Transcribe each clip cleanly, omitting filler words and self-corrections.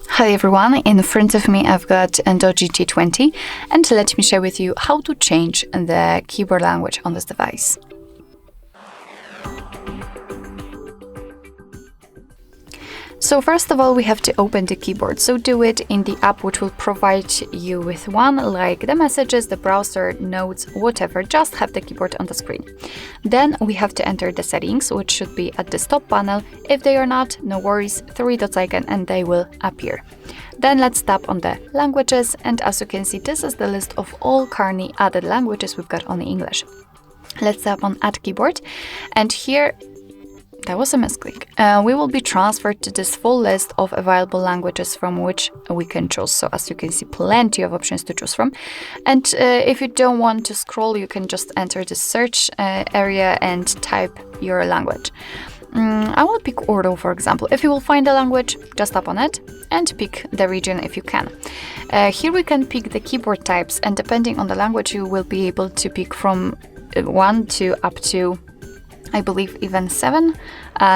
Hi everyone, in front of me I've got a DOOGEE T20 and let me share with you how to change the keyboard language on this device. So first of all, we have to open the keyboard. So do it in the app which will provide you with one, like the messages, the browser, notes, whatever. Just have the keyboard on the screen. Then we have to enter the settings, which should be at the top panel. If they are not, no worries, 3 dots icon and they will appear. Then let's tap on the languages, and as you can see, this is the list of all currently added languages we've got only English. Let's tap on Add Keyboard, and here that was a misclick. We will be transferred to this full list of available languages from which we can choose. So as you can see, plenty of options to choose from. And if you don't want to scroll, you can just enter the search area and type your language. I will pick Urdu, for example. If you will find a language, just tap on it and pick the region if you can. Here we can pick the keyboard types, and depending on the language, you will be able to pick from 1 to up to, I believe, even 7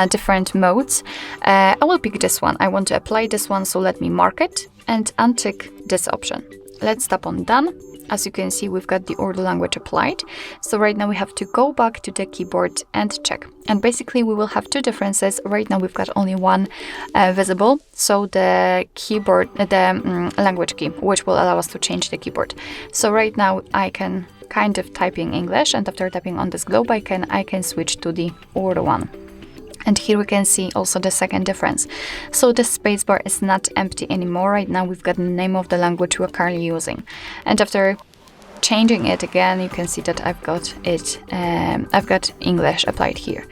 different modes. I will pick this one. I want to apply this one, so let me mark it and untick this option. Let's tap on Done. As you can see, we've got the Urdu language applied. So right now we have to go back to the keyboard and check. And basically we will have two differences. Right now we've got only one visible. So the keyboard, the language key, which will allow us to change the keyboard. So right now I can kind of typing English, and after tapping on this globe icon, I can switch to the Urdu one. And here we can see also the second difference. So the spacebar is not empty anymore. Right now we've got the name of the language we're currently using. And after changing it again, you can see that I've got English applied here.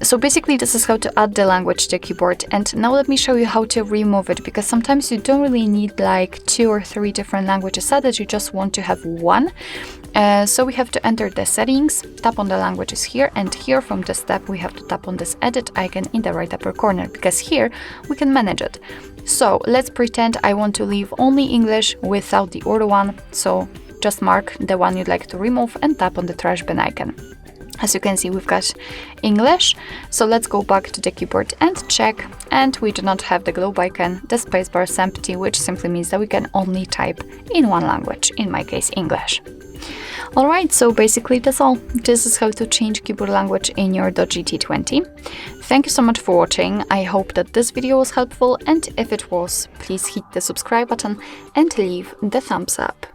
So basically this is how to add the language to the keyboard. And now let me show you how to remove it, because sometimes you don't really need like 2 or 3 different languages set, that you just want to have one. So we have to enter the settings, tap on the languages here, and here from this tab we have to tap on this edit icon in the right upper corner, because here we can manage it. So let's pretend I want to leave only English without the Urdu one. So just mark the one you'd like to remove and tap on the trash bin icon. As you can see, we've got English. So let's go back to the keyboard and check. And we do not have the globe icon. The spacebar is empty, which simply means that we can only type in one language, in my case, English. Alright, so basically that's all. This is how to change keyboard language in your DOOGEE T20. Thank you so much for watching. I hope that this video was helpful, and if it was, please hit the subscribe button and leave the thumbs up.